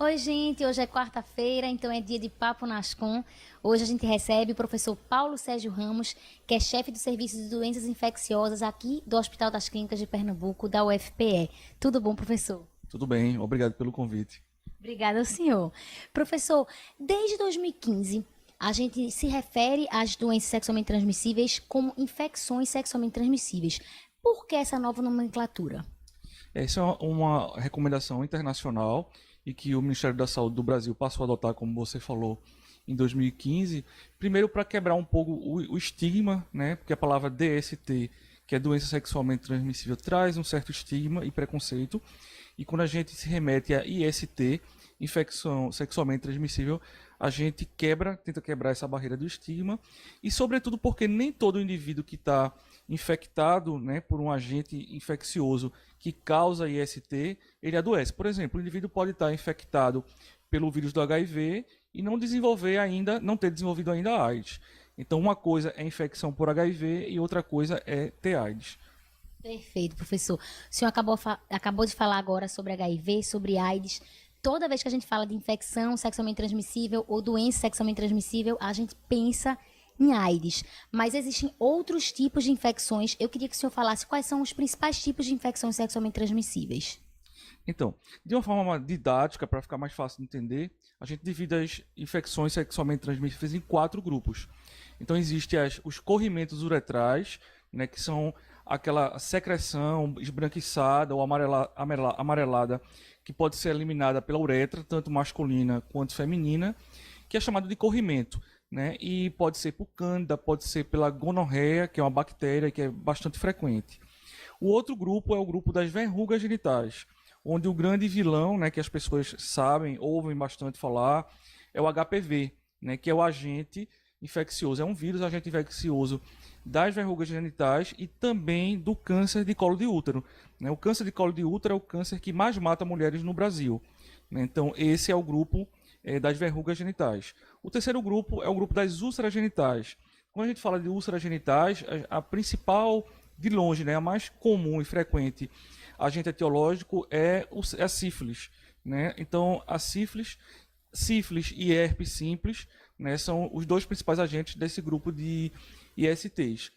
Oi, gente, hoje é quarta-feira, então é dia de Papo Nascom. Hoje a gente recebe o professor Paulo Sérgio Ramos, que é chefe do Serviço de Doenças Infecciosas aqui do Hospital das Clínicas de Pernambuco, da UFPE. Tudo bom, professor? Tudo bem, obrigado pelo convite. Obrigada ao senhor. Professor, desde 2015, a gente se refere às doenças sexualmente transmissíveis como infecções sexualmente transmissíveis. Por que essa nova nomenclatura? Essa é uma recomendação internacional e que o Ministério da Saúde do Brasil passou a adotar, como você falou, em 2015. Primeiro, para quebrar um pouco o estigma, né? Porque a palavra DST, que é doença sexualmente transmissível, traz um certo estigma e preconceito. E quando a gente se remete a IST, infecção sexualmente transmissível, a gente tenta quebrar essa barreira do estigma. E, sobretudo, porque nem todo indivíduo que está infectado, né, por um agente infeccioso que causa IST, ele adoece. Por exemplo, o indivíduo pode estar infectado pelo vírus do HIV e não ter desenvolvido ainda a AIDS. Então, uma coisa é infecção por HIV e outra coisa é ter AIDS. Perfeito, professor. O senhor acabou de falar agora sobre HIV, sobre AIDS. Toda vez que a gente fala de infecção sexualmente transmissível ou doença sexualmente transmissível, a gente pensa em AIDS. Mas existem outros tipos de infecções. Eu queria que o senhor falasse quais são os principais tipos de infecções sexualmente transmissíveis. Então, de uma forma didática, para ficar mais fácil de entender, a gente divide as infecções sexualmente transmissíveis em quatro grupos. Então, existem os corrimentos uretrais, né, que são aquela secreção esbranquiçada ou amarelada que pode ser eliminada pela uretra, tanto masculina quanto feminina, que é chamado de corrimento. Né? E pode ser por cândida, pode ser pela gonorreia, que é uma bactéria que é bastante frequente. O outro grupo é o grupo das verrugas genitais, onde o grande vilão, né, que as pessoas sabem, ouvem bastante falar, é o HPV, né, que é o agente infeccioso. É um vírus agente infeccioso das verrugas genitais e também do câncer de colo de útero. Né? O câncer de colo de útero é o câncer que mais mata mulheres no Brasil. Né? Então, esse é o grupo das verrugas genitais. O terceiro grupo é o grupo das úlceras genitais. Quando a gente fala de úlceras genitais, a principal, de longe, né, a mais comum e frequente agente etiológico é a sífilis. Né? Então, a sífilis e herpes simples, né, são os dois principais agentes desse grupo de ISTs.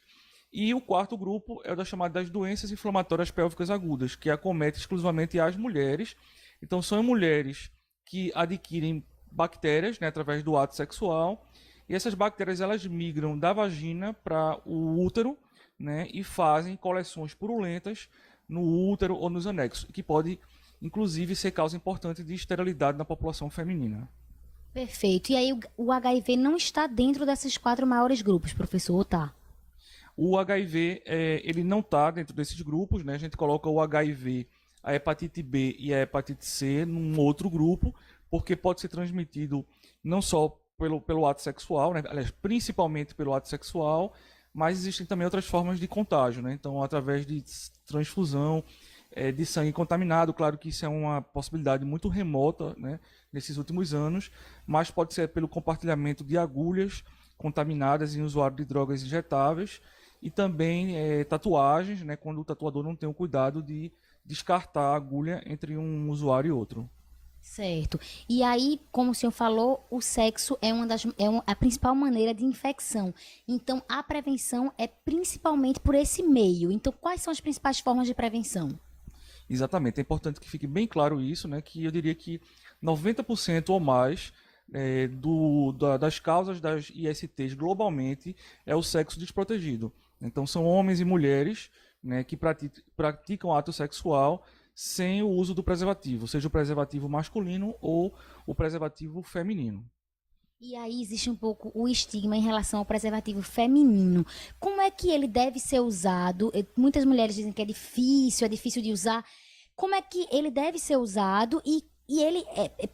E o quarto grupo é o das chamadas doenças inflamatórias pélvicas agudas, que acomete exclusivamente as mulheres. Então, são mulheres que adquirem bactérias, né, através do ato sexual, e essas bactérias elas migram da vagina para o útero, né, e fazem coleções purulentas no útero ou nos anexos, que pode inclusive ser causa importante de esterilidade na população feminina. Perfeito. E aí o HIV não está dentro desses quatro maiores grupos, professor, ou tá? O HIV ele não está dentro desses grupos, né? A gente coloca o HIV, a hepatite B e a hepatite C num outro grupo, porque pode ser transmitido não só pelo ato sexual, né? Aliás, principalmente pelo ato sexual, mas existem também outras formas de contágio, né? Então, através de transfusão de sangue contaminado, claro que isso é uma possibilidade muito remota, né, nesses últimos anos, mas pode ser pelo compartilhamento de agulhas contaminadas em usuário de drogas injetáveis e também tatuagens, né, quando o tatuador não tem o cuidado de descartar a agulha entre um usuário e outro. Certo. E aí, como o senhor falou, o sexo é a principal maneira de infecção. Então, a prevenção é principalmente por esse meio. Então, quais são as principais formas de prevenção? Exatamente, é importante que fique bem claro isso, né, que eu diria que 90% ou mais das causas das ISTs globalmente é o sexo desprotegido. Então são homens e mulheres, né, que praticam ato sexual sem o uso do preservativo, seja o preservativo masculino ou o preservativo feminino. E aí existe um pouco o estigma em relação ao preservativo feminino. Como é que ele deve ser usado? Muitas mulheres dizem que é difícil de usar. Como é que ele deve ser usado e ele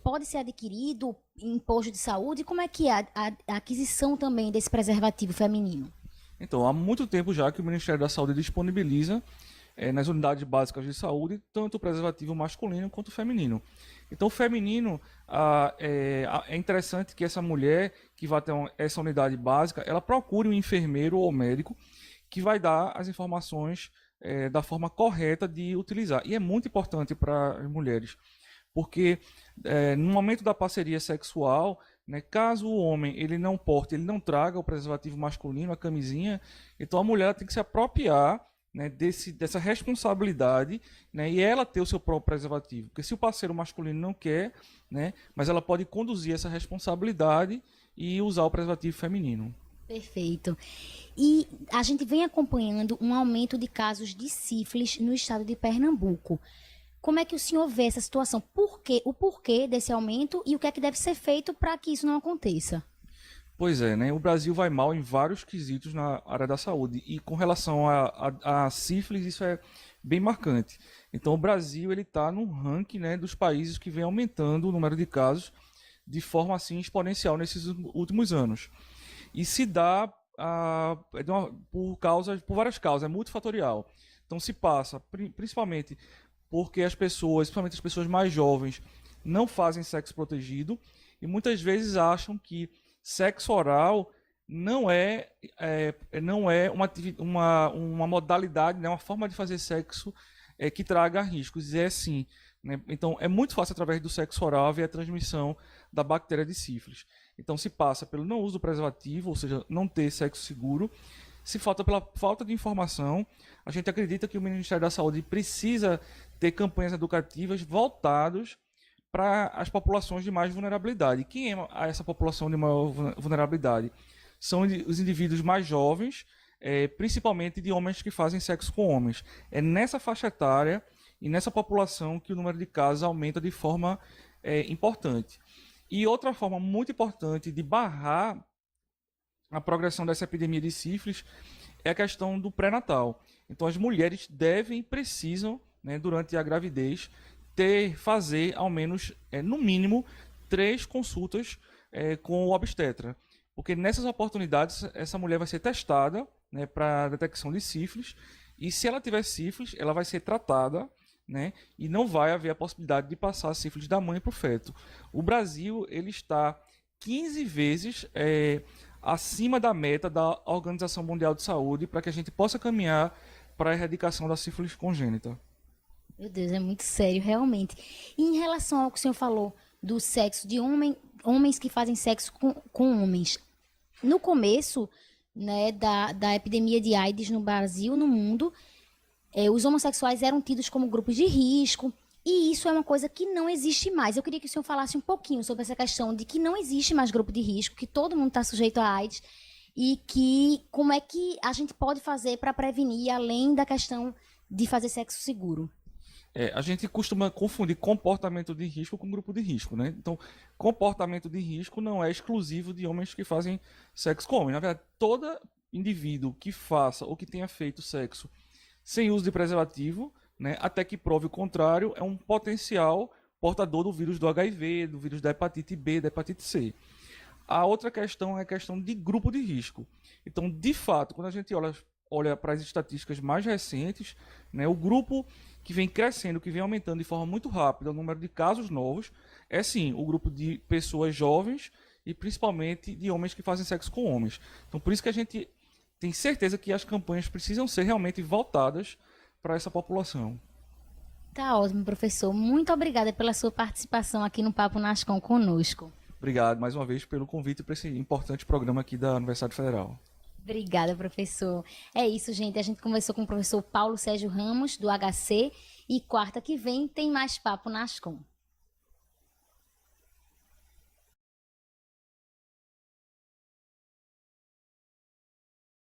pode ser adquirido em posto de saúde? Como é que é a aquisição também desse preservativo feminino? Então, há muito tempo já que o Ministério da Saúde disponibiliza nas unidades básicas de saúde tanto o preservativo masculino quanto o feminino. Então, o feminino, é interessante que essa mulher que vai ter essa unidade básica, ela procure um enfermeiro ou médico que vai dar as informações da forma correta de utilizar. E é muito importante para as mulheres, porque no momento da parceria sexual, né, caso o homem ele não traga o preservativo masculino, a camisinha, então a mulher tem que se apropriar, né, dessa responsabilidade, né, e ela ter o seu próprio preservativo. Porque se o parceiro masculino não quer, né, mas ela pode conduzir essa responsabilidade e usar o preservativo feminino. Perfeito. E a gente vem acompanhando um aumento de casos de sífilis no estado de Pernambuco. Como é que o senhor vê essa situação? O porquê desse aumento e o que é que deve ser feito para que isso não aconteça? Pois é, né? O Brasil vai mal em vários quesitos na área da saúde. E com relação a sífilis, isso é bem marcante. Então, o Brasil ele está no ranking, né, dos países que vem aumentando o número de casos de forma assim exponencial nesses últimos anos. E se dá por várias causas, é multifatorial. Então, se passa principalmente porque principalmente as pessoas mais jovens, não fazem sexo protegido e muitas vezes acham que sexo oral não é uma modalidade, né, uma forma de fazer sexo que traga riscos. E é sim. Né? Então, é muito fácil, através do sexo oral, haver a transmissão da bactéria de sífilis. Então, se passa pelo não uso do preservativo, ou seja, não ter sexo seguro. Se falta pela falta de informação, a gente acredita que o Ministério da Saúde precisa ter campanhas educativas voltadas para as populações de mais vulnerabilidade. Quem é essa população de maior vulnerabilidade? São os indivíduos mais jovens, principalmente de homens que fazem sexo com homens. É nessa faixa etária e nessa população que o número de casos aumenta de forma importante. E outra forma muito importante de barrar a progressão dessa epidemia de sífilis é a questão do pré-natal. Então as mulheres precisam, né, durante a gravidez, fazer ao menos, no mínimo, 3 consultas com o obstetra. Porque nessas oportunidades, essa mulher vai ser testada, né, para detecção de sífilis, e se ela tiver sífilis, ela vai ser tratada, né, e não vai haver a possibilidade de passar a sífilis da mãe para o feto. O Brasil ele está 15 vezes acima da meta da Organização Mundial de Saúde para que a gente possa caminhar para a erradicação da sífilis congênita. Meu Deus, é muito sério, realmente. E em relação ao que o senhor falou do sexo, de homens que fazem sexo com homens. No começo, né, da epidemia de AIDS no Brasil, no mundo, os homossexuais eram tidos como grupos de risco, e isso é uma coisa que não existe mais. Eu queria que o senhor falasse um pouquinho sobre essa questão de que não existe mais grupo de risco, que todo mundo está sujeito a AIDS, e que como é que a gente pode fazer para prevenir, além da questão de fazer sexo seguro. A gente costuma confundir comportamento de risco com grupo de risco, né? Então, comportamento de risco não é exclusivo de homens que fazem sexo com homens. Na verdade, todo indivíduo que faça ou que tenha feito sexo sem uso de preservativo, né, até que prove o contrário, é um potencial portador do vírus do HIV, do vírus da hepatite B, da hepatite C. A outra questão é a questão de grupo de risco. Então, de fato, quando a gente olha para as estatísticas mais recentes, né, o grupo que vem crescendo, que vem aumentando de forma muito rápida o número de casos novos, é sim o grupo de pessoas jovens e principalmente de homens que fazem sexo com homens. Então, por isso que a gente tem certeza que as campanhas precisam ser realmente voltadas para essa população. Tá ótimo, professor. Muito obrigada pela sua participação aqui no Papo Nascom conosco. Obrigado mais uma vez pelo convite para esse importante programa aqui da Universidade Federal. Obrigada, professor. É isso, gente. A gente conversou com o professor Paulo Sérgio Ramos, do HC, e quarta que vem tem mais Papo Nascom.